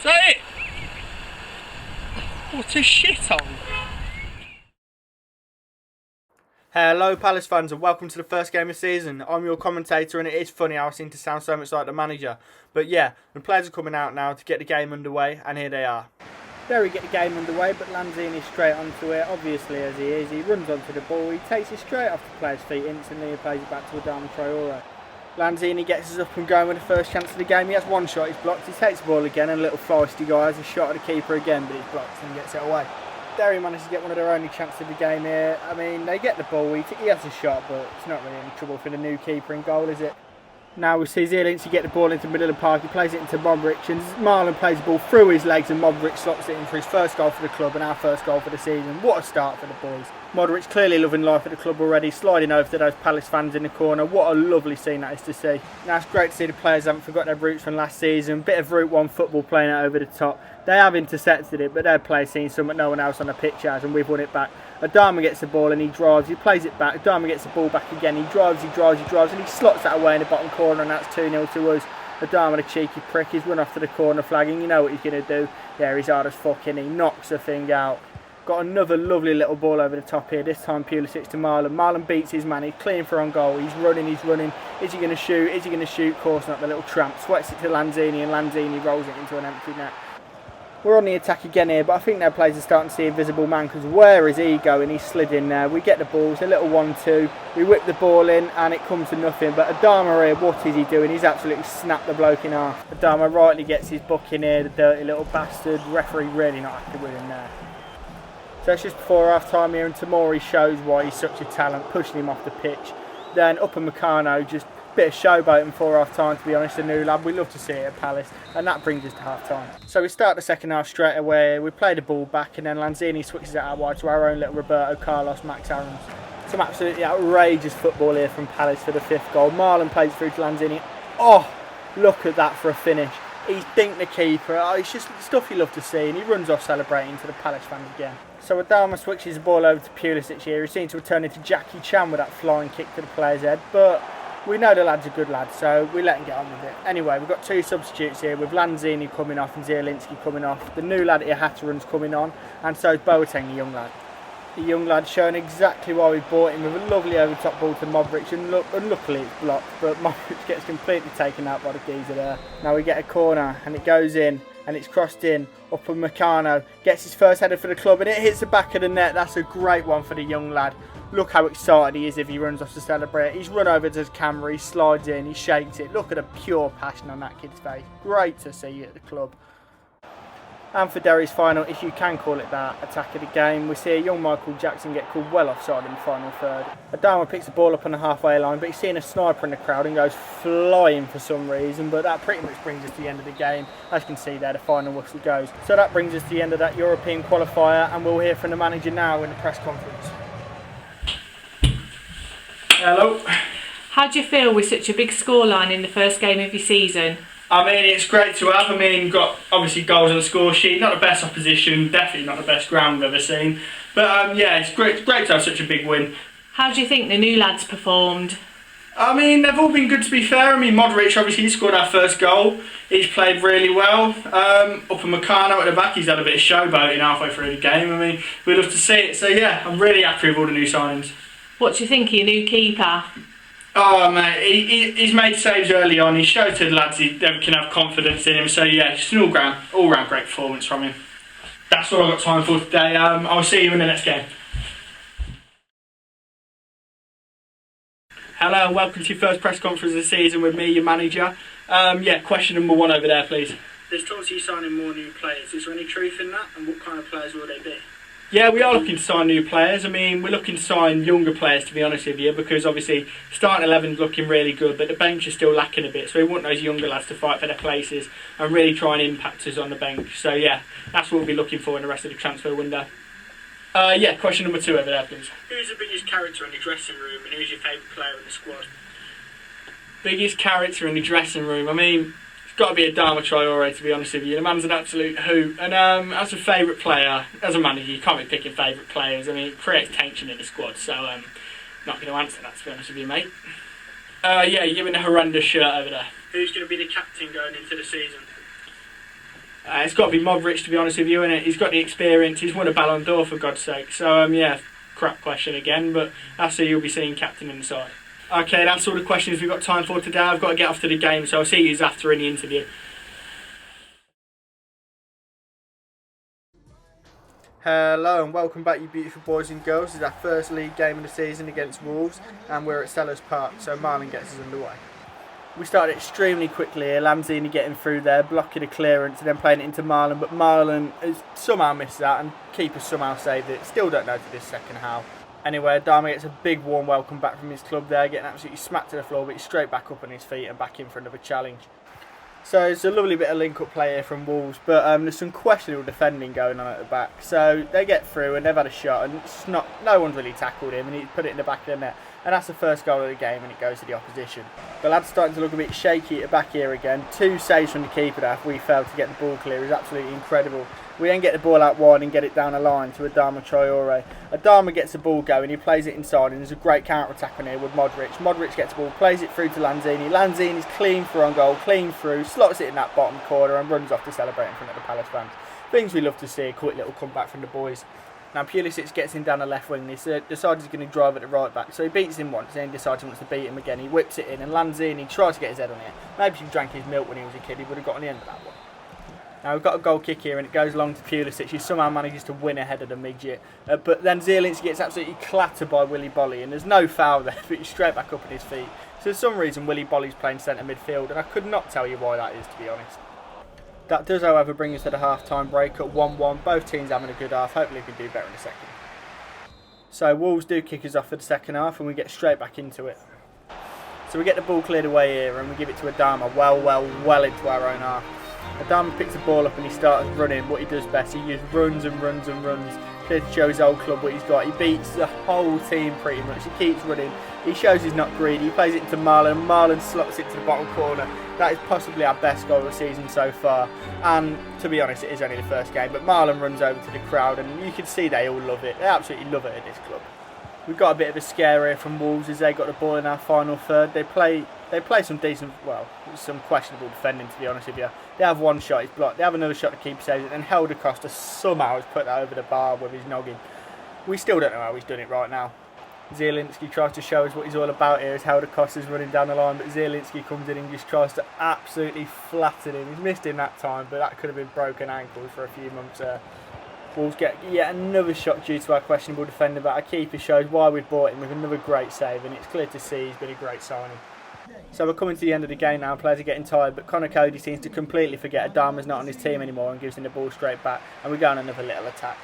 Is that it? What a shithole. Hello Palace fans and welcome to the first game of the season. I'm your commentator and it is funny how I seem to sound so much like the manager. But yeah, the players are coming out now to get the game underway and here they are. There we get the game underway, but Lanzini is straight onto it, obviously as he is. He runs onto the ball, he takes it straight off the player's feet instantly and plays it back to Adama Traore. Lanzini gets us up and going with the first chance of the game. He has one shot, he's blocked, he takes the ball again and a little feisty guy has a shot at the keeper again, but he's blocked and gets it away. Derry managed to get one of their only chances of the game here. I mean, they get the ball, he has a shot, but it's not really any trouble for the new keeper in goal, is it? Now we see Zielinski get the ball into the middle of the park, he plays it into Modric and Marlon plays the ball through his legs and Modric slots it in for his first goal for the club and our first goal for the season. What a start for the boys. Modric clearly loving life at the club already, sliding over to those Palace fans in the corner. What a lovely scene that is to see. Now it's great to see the players haven't forgot their roots from last season. Bit of Route 1 football playing it over the top. They have intercepted it, but their play seen something no one else on the pitch has and we've won it back. Adama gets the ball and he drives, he plays it back, Adama gets the ball back again, he drives and he slots that away in the bottom corner and that's 2-0 to us. Adama, the cheeky prick, he's run off to the corner flagging, you know what he's going to do. Yeah, he's hard as fuck and he knocks the thing out. Got another lovely little ball over the top here, this time Pulisic to Marlon. Marlon beats his man, he's clean for on goal, he's running. Is he going to shoot? Is he going to shoot? Of course not, the little tramp. Sweats it to Lanzini and Lanzini rolls it into an empty net. We're on the attack again here, but I think their players are starting to see a visible man because where is he going? He's slid in there. We get the balls, a little 1-2. We whip the ball in and it comes to nothing. But Adama here, what is he doing? He's absolutely snapped the bloke in half. Adama rightly gets his book in here, the dirty little bastard. Referee really not happy with him there. So it's just before half time here and Tomori shows why he's such a talent, pushing him off the pitch. Then Upamecano just bit of showboating before half time, to be honest, the new lad. We love to see it at Palace and that brings us to half time. So we start the second half straight away, we play the ball back and then Lanzini switches it out wide to our own little Roberto Carlos Max Aarons. Some absolutely outrageous football here from Palace for the fifth goal. Marlon plays through to Lanzini. Oh, look at that for a finish. He's dinked the keeper. Oh, it's just stuff you love to see and he runs off celebrating to the Palace fans again. So Adama switches the ball over to Pulisic here. He seems to have turned into Jackie Chan with that flying kick to the player's head, but we know the lad's a good lad, so we let him get on with it. Anyway, we've got two substitutes here with Lanzini coming off and Zielinski coming off. The new lad here, Hatterun's coming on, and so is Boateng, the young lad. The young lad showing exactly why we bought him with a lovely over-top ball to Modric, and luckily it's blocked, but Modric gets completely taken out by the geezer there. Now we get a corner, and it goes in, and it's crossed in. Upamecano gets his first header for the club, and it hits the back of the net. That's a great one for the young lad. Look how excited he is if he runs off to celebrate. He's run over to his camera, he slides in, he shakes it. Look at the pure passion on that kid's face. Great to see you at the club. And for Derry's final, if you can call it that, attack of the game, we see a young Michael Jackson get called well offside in the final third. Adama picks the ball up on the halfway line, but he's seeing a sniper in the crowd and goes flying for some reason, but that pretty much brings us to the end of the game. As you can see there, the final whistle goes. So that brings us to the end of that European qualifier, and we'll hear from the manager now in the press conference. Hello. How do you feel with such a big scoreline in the first game of your season? I mean, it's great to have. I mean, got obviously goals on the score sheet. Not the best opposition, definitely not the best ground we've ever seen. But yeah, it's great to have such a big win. How do you think the new lads performed? I mean, they've all been good to be fair. I mean, Modric obviously scored our first goal. He's played really well. Upamecano at the back, he's had a bit of showboating halfway through the game. I mean, we love to see it. So yeah, I'm really happy with all the new signings. What do you think of your new keeper? Oh mate, he's made saves early on. He showed to the lads they can have confidence in him. So yeah, just an all-round great performance from him. That's all I've got time for today. I'll see you in the next game. Hello and welcome to your first press conference of the season with me, your manager. Yeah, question number one over there, please. There's talks of you signing more new players. Is there any truth in that? And what kind of players will they be? Yeah, we are looking to sign new players. I mean, we're looking to sign younger players, to be honest with you, because obviously starting 11's looking really good, but the bench is still lacking a bit. So we want those younger lads to fight for their places and really try and impact us on the bench. So yeah, that's what we'll be looking for in the rest of the transfer window. Yeah, question number two over there, please. Who's the biggest character in the dressing room and who's your favourite player in the squad? Biggest character in the dressing room? I mean, it's got to be Adama Traore, to be honest with you. The man's an absolute hoot. And as a favourite player, as a manager, you can't be picking favourite players. I mean, it creates tension in the squad, so not going to answer that, to be honest with you, mate. Yeah, you're in a horrendous shirt over there. Who's going to be the captain going into the season? It's got to be Modric, to be honest with you, and he's got the experience. He's won a Ballon d'Or, for God's sake. So, yeah, crap question again, but that's who you'll be seeing captain in the side. Okay, that's all the questions we've got time for today. I've got to get off to the game, so I'll see you after in the interview. Hello and welcome back, you beautiful boys and girls. This is our first league game of the season against Wolves, and we're at Sellers Park, so Marlon gets us underway. We started extremely quickly here, Lanzini getting through there, blocking a clearance and then playing it into Marlon, but Marlon has somehow missed that and keeper somehow saved it. Still don't know to this second how. Anyway, Adama gets a big warm welcome back from his club there, getting absolutely smacked to the floor, but he's straight back up on his feet and back in for another challenge. So it's a lovely bit of link-up play here from Wolves, but there's some questionable defending going on at the back. So they get through and they've had a shot, and no one's really tackled him, and he put it in the back of the net. And that's the first goal of the game, and it goes to the opposition. The lad's starting to look a bit shaky at the back here again. 2 saves from the keeper there after we failed to get the ball clear. It was absolutely incredible. We then get the ball out wide and get it down the line to Adama Traore. Adama gets the ball going, he plays it inside, and there's a great counter-attack on here with Modric. Modric gets the ball, plays it through to Lanzini. Lanzini's clean through on goal, clean through, slots it in that bottom corner and runs off to celebrate in front of the Palace fans. Things we love to see, a quick little comeback from the boys. Now Pulisic gets him down the left wing. He decides he's going to drive at the right back. So he beats him once, then he decides he wants to beat him again. He whips it in, and Lanzini tries to get his head on it. Maybe if he drank his milk when he was a kid, he would have got on the end of that one. Now we've got a goal kick here, and it goes along to Pulisic, who somehow manages to win ahead of the midget. But then Zielinski gets absolutely clattered by Willy Bolly, and there's no foul there, but he's straight back up on his feet. So for some reason Willy Bolly's playing centre midfield, and I could not tell you why that is, to be honest. That does, however, bring us to the half-time break at 1-1. Both teams having a good half. Hopefully we can do better in the second. So Wolves do kick us off for the second half, and we get straight back into it. So we get the ball cleared away here, and we give it to Adama well into our own half. Adama picks the ball up and he starts running what he does best. He just runs and runs and runs. Clear to show his old club what he's got. He beats the whole team pretty much. He keeps running. He shows he's not greedy. He plays it into Marlon. Marlon slots it to the bottom corner. That is possibly our best goal of the season so far. And to be honest, it is only the first game. But Marlon runs over to the crowd, and you can see they all love it. They absolutely love it at this club. We've got a bit of a scare here from Wolves as they got the ball in our final third. They play some decent, well, some questionable defending, to be honest with you. They have one shot, he's blocked. They have another shot to keep saves it, and Helder Costa somehow has put that over the bar with his noggin. We still don't know how he's done it right now. Zielinski tries to show us what he's all about here as Helder Costa's running down the line, but Zielinski comes in and just tries to absolutely flatten him. He's missed him that time, but that could have been broken ankles for a few months there. Wolves get yet another shot due to our questionable defender, but our keeper shows why we bought him with another great save, and it's clear to see he's been a great signing. So we're coming to the end of the game now, players are getting tired, but Conor Cody seems to completely forget Adama's not on his team anymore and gives him the ball straight back, and we go on another little attack.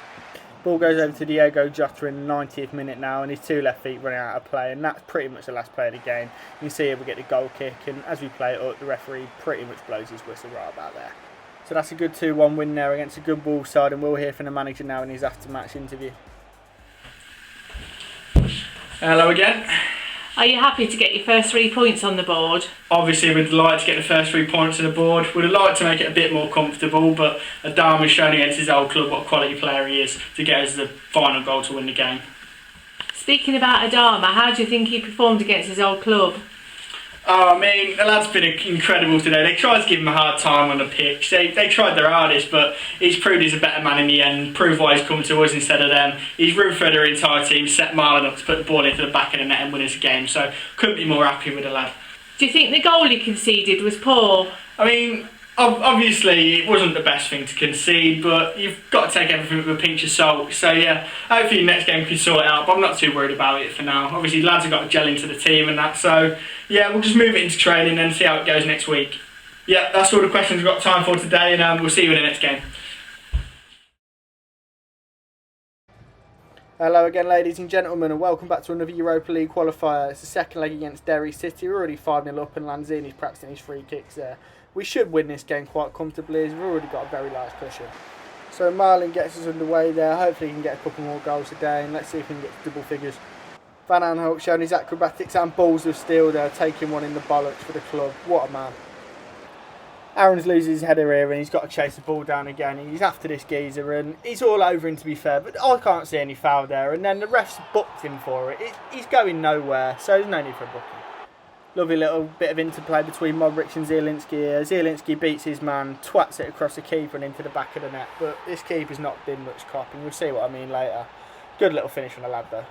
Ball goes over to Diego Jota in the 90th minute now, and his 2 left feet running out of play, and that's pretty much the last play of the game. You can see here we get the goal kick, and as we play it up, the referee pretty much blows his whistle right about there. So that's a good 2-1 win there against a good Wolves side, and we'll hear from the manager now in his after-match interview. Hello again. Are you happy to get your first 3 points on the board? Obviously we'd like to get the first 3 points on the board. We'd have liked to make it a bit more comfortable, but Adama's shown against his old club what a quality player he is to get us the final goal to win the game. Speaking about Adama, how do you think he performed against his old club? Oh, I mean, the lad's been incredible today. They tried to give him a hard time on the pitch. They tried their hardest, but he's proved he's a better man in the end, proved why he's come to us instead of them. He's room for their entire team, set Marlon up to put the ball into the back of the net and win us a game, so couldn't be more happy with the lad. Do you think the goal he conceded was poor? I mean, obviously it wasn't the best thing to concede, but you've got to take everything with a pinch of salt. So yeah, hopefully next game can sort it out, but I'm not too worried about it for now. Obviously lads have got to gel into the team and that, so yeah, we'll just move it into training and see how it goes next week. Yeah, that's all the questions we've got time for today, and we'll see you in the next game. Hello again, ladies and gentlemen, and welcome back to another Europa League qualifier. It's the second leg against Derry City. We're already 5-0 up, and Lanzini's practicing his free kicks there. We should win this game quite comfortably, as we've already got a very large cushion. So Marlon gets us underway there. Hopefully he can get a couple more goals today, and let's see if we can get double figures. Van Aanholt showing his acrobatics and balls of steel there, taking one in the bollocks for the club. What a man. Aaron's losing his header here, and he's got to chase the ball down again. He's after this geezer, and he's all over him, to be fair, but I can't see any foul there, and then the ref's booked him for it. He's going nowhere, so there's no need for a booking. Lovely little bit of interplay between Modric and Zielinski here. Zielinski beats his man, twats it across the keeper and into the back of the net. But this keeper's not been much cop, and you'll see what I mean later. Good little finish from the lad though.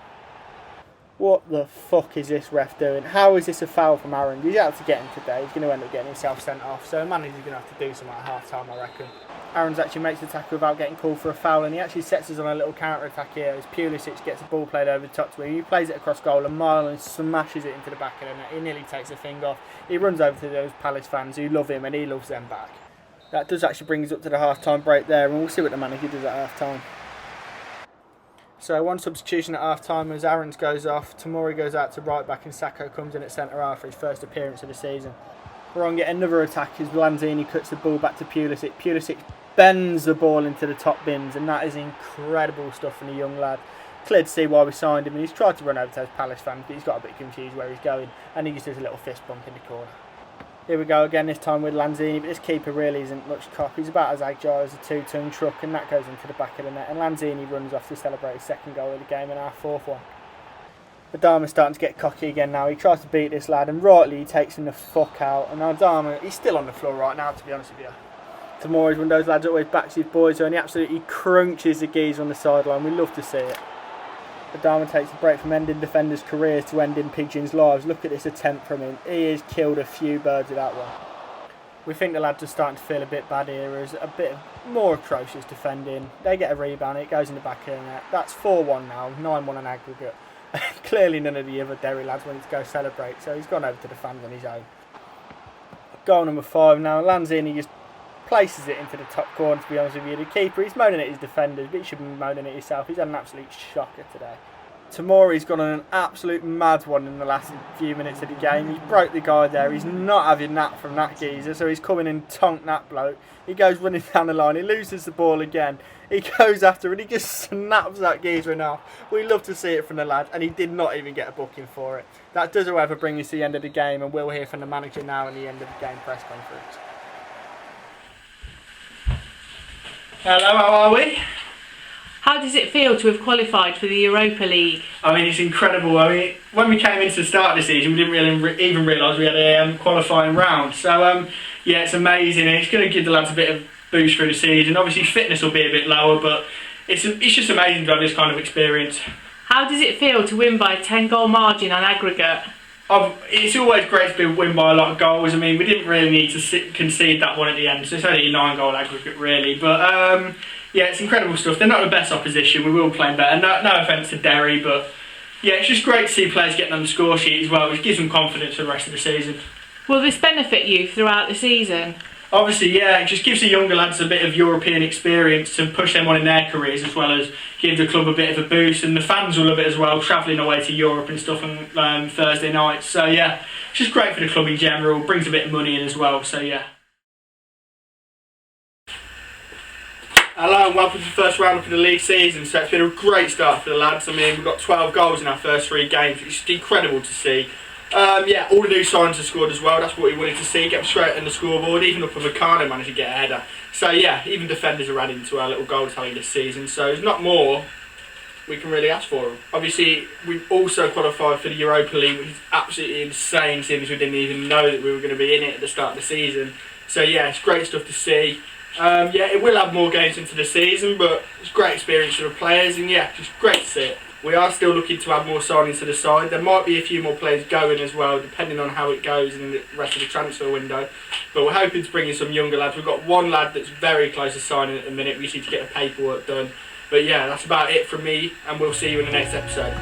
What the fuck is this ref doing? How is this a foul from Aaron? He's out to get him today. He's going to end up getting himself sent off. So the manager's going to have to do something at half time, I reckon. Aaron's actually makes the tackle without getting called for a foul, and he actually sets us on a little counter-attack here as Pulisic gets the ball played over the top to him. He plays it across goal and Marlon smashes it into the back of the net. He nearly takes the thing off. He runs over to those Palace fans who love him and he loves them back. That does actually bring us up to the half-time break there, and we'll see what the manager does at half-time. So one substitution at half-time as Aaron's goes off, Tomori goes out to right back and Sacco comes in at centre-half for his first appearance of the season. We're on get another attack as Lanzini cuts the ball back to Pulisic. Pulisic bends the ball into the top bins, and that is incredible stuff from the young lad. Clear to see why we signed him, and he's tried to run over to those Palace fans, but he's got a bit confused where he's going, and he just does a little fist bump in the corner. Here we go again, this time with Lanzini, but this keeper really isn't much cop. He's about as agile as a 2-ton truck, and that goes into the back of the net, and Lanzini runs off to celebrate his second goal of the game and our fourth one. Adama's starting to get cocky again now. He tries to beat this lad, and rightly he takes him the fuck out, and Adama, he's still on the floor right now, to be honest with you. Tomorrow's one of those lads always backs his boys, and he absolutely crunches the geezer on the sideline. We love to see it. Adama takes a break from ending defenders' careers to ending pigeons' lives. Look at this attempt from him. He has killed a few birds with that one. We think the lads are starting to feel a bit bad here as a bit more atrocious defending. They get a rebound, it goes in the back of the net. That's 4-1 now, 9-1 on aggregate. Clearly none of the other Derry lads wanted to go celebrate, so he's gone over to the fans on his own. Goal number 5 now. Lanzini just places it into the top corner, to be honest with you. The keeper, he's moaning at his defenders, but he should be moaning at himself. He's had an absolute shocker today. Tomori's gone on an absolute mad one in the last few minutes of the game. He's broke the guy there. He's not having that from that geezer, so he's coming in tonked that bloke. He goes running down the line. He loses the ball again. He goes after and he just snaps that geezer in half. We love to see it from the lad, and he did not even get a booking for it. That does, however, bring us to the end of the game, and we'll hear from the manager now in the end of the game press conference. Hello, how are we? How does it feel to have qualified for the Europa League? I mean, it's incredible. I mean, when we came into the start of the season, we didn't really even realise we had a qualifying round. So, yeah, it's amazing. It's going to give the lads a bit of boost through the season. Obviously, fitness will be a bit lower, but it's just amazing to have this kind of experience. How does it feel to win by a 10-goal margin on aggregate? It's always great to win by a lot of goals. I mean, we didn't really need to concede that one at the end, so it's only a 9-goal aggregate, really. But, yeah, it's incredible stuff. They're not the best opposition. We will play better. No offence to Derry, but yeah, it's just great to see players getting on the score sheet as well, which gives them confidence for the rest of the season. Will this benefit you throughout the season? Obviously, yeah, it just gives the younger lads a bit of European experience to push them on in their careers, as well as give the club a bit of a boost, and the fans will love it as well, travelling away to Europe and stuff on Thursday nights. So yeah, it's just great for the club in general. Brings a bit of money in as well. So yeah. Hello and welcome to the first round of the league season. So it's been a great start for the lads. I mean, we've got 12 goals in our first 3 games, which is incredible to see. Yeah, all the new signs have scored as well. That's what we wanted to see. Get them straight on the scoreboard. Even up for Meccano managed to get a header. So yeah, even defenders are adding to our little goal tally this season. So there's not more we can really ask for them. Obviously, we've also qualified for the Europa League, which is absolutely insane since we didn't even know that we were going to be in it at the start of the season. So yeah, it's great stuff to see. Yeah, it will have more games into the season, but it's great experience for the players, and yeah, just great to see it. We are still looking to add more signings to the side. There might be a few more players going as well, depending on how it goes in the rest of the transfer window. But we're hoping to bring in some younger lads. We've got one lad that's very close to signing at the minute. We just need to get the paperwork done. But yeah, that's about it from me, and we'll see you in the next episode.